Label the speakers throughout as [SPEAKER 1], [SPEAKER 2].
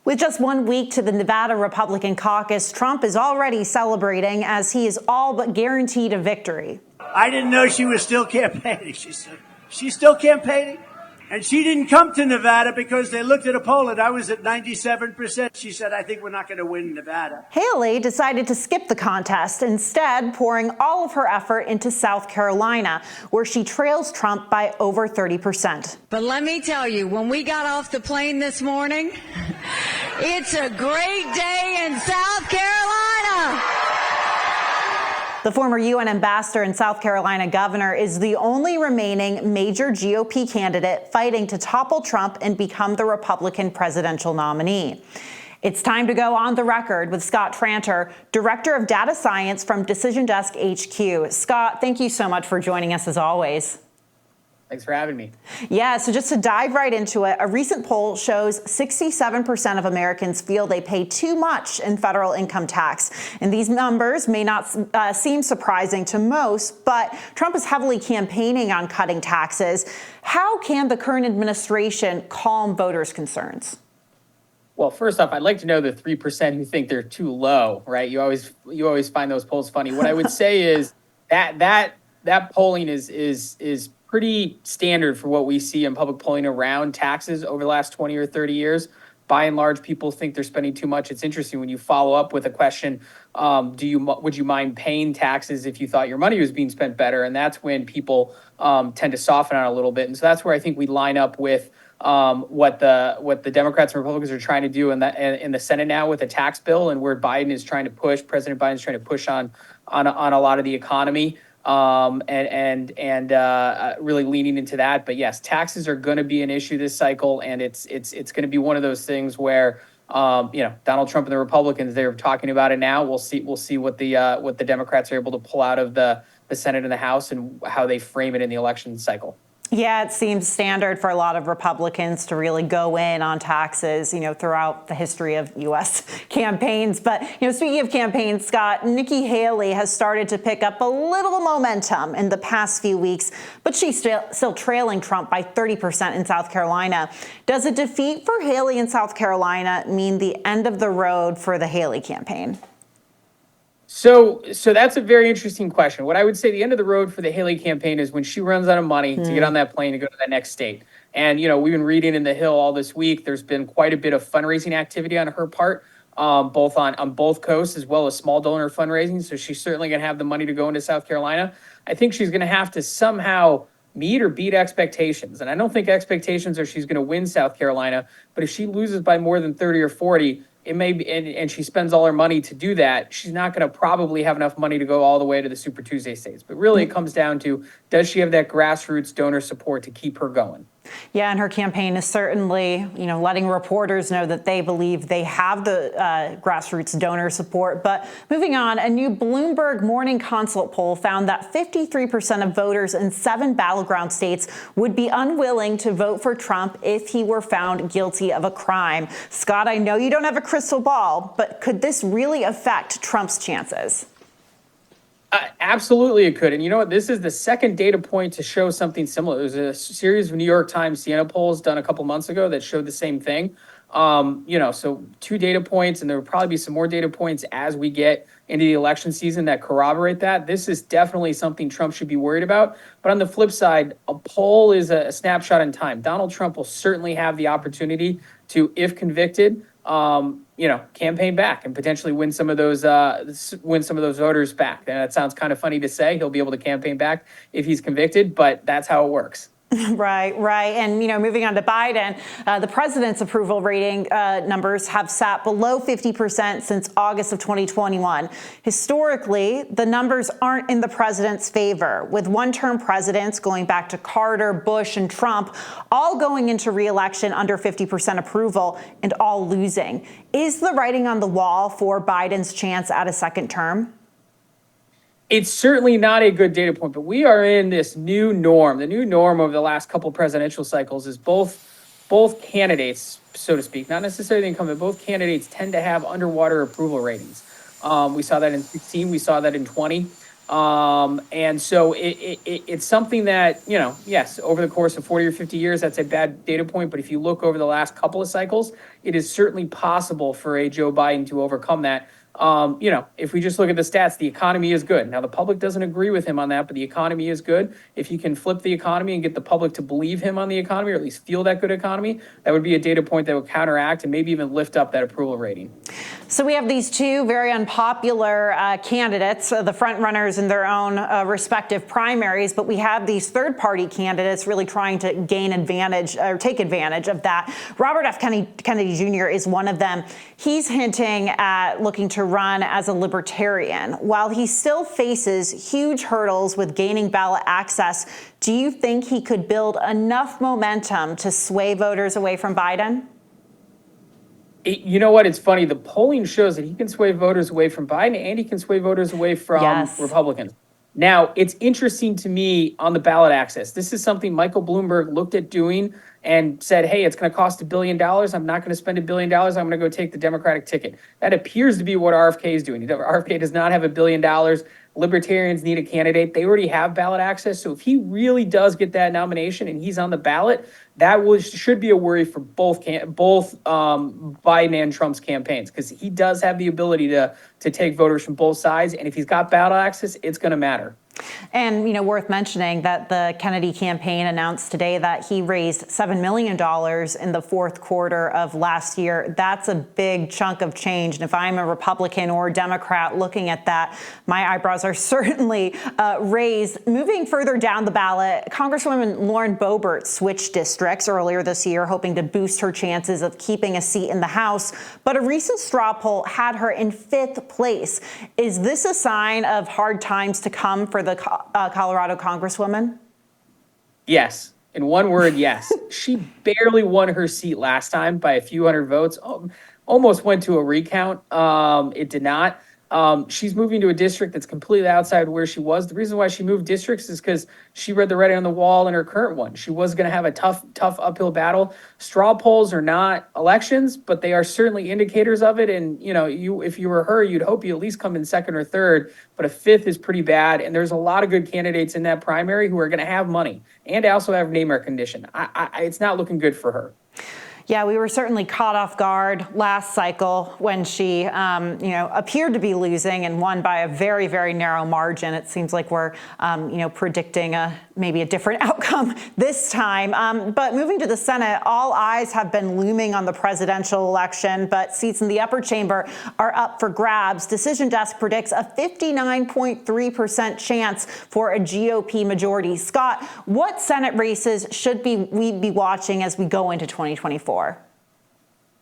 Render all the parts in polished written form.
[SPEAKER 1] With just 1 week to the Nevada Republican caucus, Trump is already celebrating as he is all but guaranteed a victory.
[SPEAKER 2] I didn't know she was still campaigning. She said, she's still campaigning? And she didn't come to Nevada because they looked at a poll and I was at 97%. She said, I think we're not going to win Nevada.
[SPEAKER 1] Haley decided to skip the contest, instead pouring all of her effort into South Carolina, where she trails Trump by over 30%.
[SPEAKER 3] But let me tell you, when we got off the plane this morning, it's a great day in South Carolina.
[SPEAKER 1] The former UN ambassador and South Carolina governor is the only remaining major GOP candidate fighting to topple Trump and become the Republican presidential nominee. It's time to go on the record with Scott Tranter, Director of Data Science from Decision Desk HQ. Scott, thank you so much for joining us as always.
[SPEAKER 4] Thanks for having me.
[SPEAKER 1] Yeah, so just to dive right into it, a recent poll shows 67% of Americans feel they pay too much in federal income tax. And these numbers may not seem surprising to most, but Trump is heavily campaigning on cutting taxes. How can the current administration calm voters' concerns?
[SPEAKER 4] Well, first off, I'd like to know the 3% who think they're too low, right? You always find those polls funny. What I would say is that polling is pretty standard for what we see in public polling around taxes over the last 20 or 30 years. By and large, people think they're spending too much. It's interesting when you follow up with a question, would you mind paying taxes if you thought your money was being spent better? And that's when people tend to soften on it a little bit. And so that's where I think we line up with what the Democrats and Republicans are trying to do in the Senate now with a tax bill, and where President Biden is trying to push on a lot of the economy. Really leaning into that. But yes, taxes are going to be an issue this cycle, and it's going to be one of those things where Donald Trump and the Republicans, they're talking about it now. We'll see what the Democrats are able to pull out of the Senate and the House and how they frame it in the election cycle.
[SPEAKER 1] Yeah, it seems standard for a lot of Republicans to really go in on taxes, throughout the history of U.S. campaigns. But, speaking of campaigns, Scott, Nikki Haley has started to pick up a little momentum in the past few weeks, but she's still trailing Trump by 30% in South Carolina. Does a defeat for Haley in South Carolina mean the end of the road for the Haley campaign?
[SPEAKER 4] So that's a very interesting question. What I would say the end of the road for the Haley campaign is when she runs out of money to get on that plane to go to that next state. And, we've been reading in the Hill all this week. There's been quite a bit of fundraising activity on her part, both on both coasts, as well as small donor fundraising. So she's certainly going to have the money to go into South Carolina. I think she's going to have to somehow meet or beat expectations. And I don't think expectations are she's going to win South Carolina. But if she loses by more than 30 or 40, it may be, and she spends all her money to do that, she's not going to probably have enough money to go all the way to the Super Tuesday states. But really, it comes down to, does she have that grassroots donor support to keep her going?
[SPEAKER 1] Yeah, and her campaign is certainly, letting reporters know that they believe they have the grassroots donor support. But moving on, a new Bloomberg Morning Consult poll found that 53% of voters in 7 battleground states would be unwilling to vote for Trump if he were found guilty of a crime. Scott, I know you don't have a crystal ball, but could this really affect Trump's chances?
[SPEAKER 4] Absolutely, it could. And you know what? This is the second data point to show something similar. There's a series of New York Times Siena polls done a couple months ago that showed the same thing. So 2 data points, and there will probably be some more data points as we get into the election season that corroborate that. This is definitely something Trump should be worried about. But on the flip side, a poll is a snapshot in time. Donald Trump will certainly have the opportunity to, if convicted, campaign back and potentially win some of those voters back. And that sounds kind of funny to say. He'll be able to campaign back if he's convicted, but that's how it works.
[SPEAKER 1] Right. And, moving on to Biden, the president's approval rating numbers have sat below 50% since August of 2021. Historically, the numbers aren't in the president's favor, with one-term presidents going back to Carter, Bush, and Trump, all going into re-election under 50% approval and all losing. Is the writing on the wall for Biden's chance at a second term?
[SPEAKER 4] It's certainly not a good data point, but we are in this new norm. The new norm over the last couple presidential cycles is both candidates, so to speak, not necessarily the incumbent, both candidates tend to have underwater approval ratings. We saw that in 16, we saw that in 20. And so it's something that, yes, over the course of 40 or 50 years, that's a bad data point. But if you look over the last couple of cycles, it is certainly possible for a Joe Biden to overcome that. If we just look at the stats, the economy is good. Now, the public doesn't agree with him on that, but the economy is good. If he can flip the economy and get the public to believe him on the economy, or at least feel that good economy, that would be a data point that would counteract and maybe even lift up that approval rating.
[SPEAKER 1] So we have these two very unpopular candidates, the front runners in their own respective primaries, but we have these third-party candidates really trying to gain advantage or take advantage of that. Robert F. Kennedy Jr. is one of them. He's hinting at looking to run as a libertarian. While he still faces huge hurdles with gaining ballot access, do you think he could build enough momentum to sway voters away from Biden?
[SPEAKER 4] You know what? It's funny. The polling shows that he can sway voters away from Biden and he can sway voters away from Republicans. Now, it's interesting to me on the ballot access. This is something Michael Bloomberg looked at doing and said, hey, it's going to cost $1 billion. I'm not going to spend $1 billion. I'm going to go take the Democratic ticket. That appears to be what RFK is doing. RFK does not have $1 billion. Libertarians need a candidate. They already have ballot access. So if he really does get that nomination and he's on the ballot, that should be a worry for both Biden and Trump's campaigns, because he does have the ability to take voters from both sides. And if he's got ballot access, it's going to matter.
[SPEAKER 1] And, worth mentioning that the Kennedy campaign announced today that he raised $7 million in the fourth quarter of last year. That's a big chunk of change. And if I'm a Republican or Democrat looking at that, my eyebrows are certainly raised. Moving further down the ballot, Congresswoman Lauren Boebert switched districts earlier this year, hoping to boost her chances of keeping a seat in the House. But a recent straw poll had her in 5th place. Is this a sign of hard times to come for the Colorado Congresswoman?
[SPEAKER 4] Yes. In one word, yes. She barely won her seat last time by a few hundred votes. Almost went to a recount. It did not. She's moving to a district that's completely outside where she was. The reason why she moved districts is because she read the writing on the wall in her current one. She was going to have a tough uphill battle. Straw polls are not elections, but they are certainly indicators of it. And, if you were her, you'd hope you at least come in 2nd or 3rd, but a 5th is pretty bad. And there's a lot of good candidates in that primary who are going to have money and also have name recognition. It's not looking good for her.
[SPEAKER 1] Yeah, we were certainly caught off guard last cycle when she, appeared to be losing and won by a very, very narrow margin. It seems like we're, predicting maybe a different outcome this time. But moving to the Senate, all eyes have been looming on the presidential election, but seats in the upper chamber are up for grabs. Decision Desk predicts a 59.3% chance for a GOP majority. Scott, what Senate races should we be watching as we go into 2024?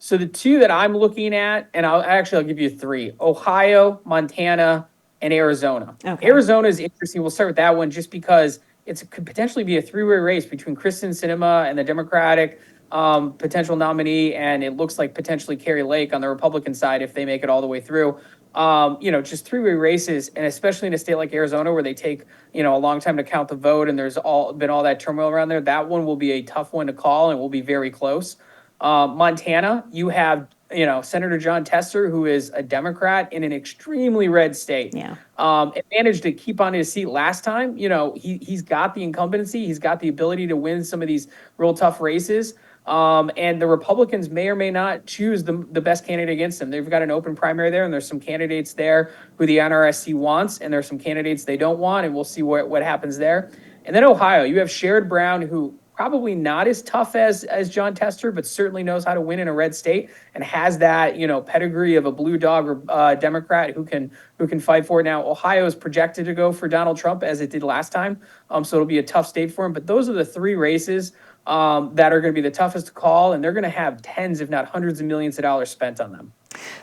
[SPEAKER 4] So the two that I'm looking at, and I'll give you 3: Ohio, Montana, and Arizona.
[SPEAKER 1] Okay.
[SPEAKER 4] Arizona is interesting. We'll start with that one just because it could potentially be a 3-way race between Kristen Sinema and the Democratic potential nominee, and it looks like potentially Carrie Lake on the Republican side if they make it all the way through. Just 3-way races, and especially in a state like Arizona where they take, a long time to count the vote, and there's been all that turmoil around there. That one will be a tough one to call and will be very close. Montana, you have, Senator John Tester, who is a Democrat in an extremely red state.
[SPEAKER 1] Yeah.
[SPEAKER 4] And managed to keep on his seat last time. He's got the incumbency. He's got the ability to win some of these real tough races. And the Republicans may or may not choose the best candidate against him. They've got an open primary there, and there's some candidates there who the NRSC wants, and there's some candidates they don't want, and we'll see what happens there. And then Ohio, you have Sherrod Brown, who probably not as tough as John Tester, but certainly knows how to win in a red state and has that, pedigree of a blue dog Democrat who can fight for it. Now, Ohio is projected to go for Donald Trump as it did last time. So it'll be a tough state for him. But those are the 3 races that are going to be the toughest to call, and they're going to have tens, if not hundreds of millions of dollars spent on them.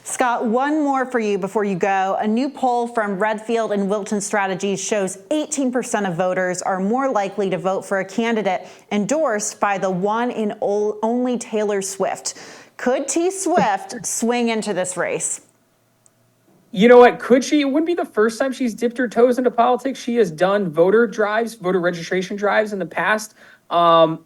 [SPEAKER 1] Scott, one more for you before you go. A new poll from Redfield and Wilton Strategies shows 18% of voters are more likely to vote for a candidate endorsed by the one and only Taylor Swift. Could T. Swift swing into this race?
[SPEAKER 4] You know what? Could she? It wouldn't be the first time she's dipped her toes into politics. She has done voter registration drives in the past. And,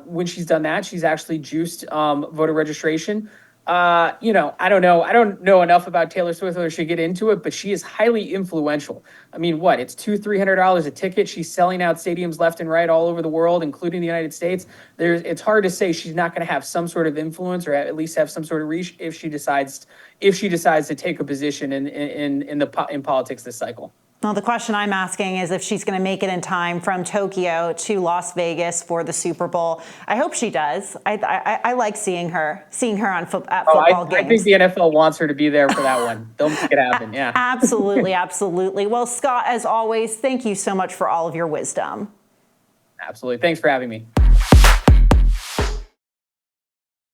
[SPEAKER 4] when she's done that, she's actually juiced voter registration. I don't know. I don't know enough about Taylor Swift or should get into it, but she is highly influential. I mean, what? It's $200-300 a ticket. She's selling out stadiums left and right all over the world, including the United States. It's hard to say she's not going to have some sort of influence or at least have some sort of reach if she decides to take a position in politics this cycle.
[SPEAKER 1] Well, the question I'm asking is if she's going to make it in time from Tokyo to Las Vegas for the Super Bowl. I hope she does. I like seeing her at football games.
[SPEAKER 4] I think the NFL wants her to be there for that one. They'll make it happen. Yeah.
[SPEAKER 1] Absolutely, absolutely. Well, Scott, as always, thank you so much for all of your wisdom.
[SPEAKER 4] Absolutely. Thanks for having me.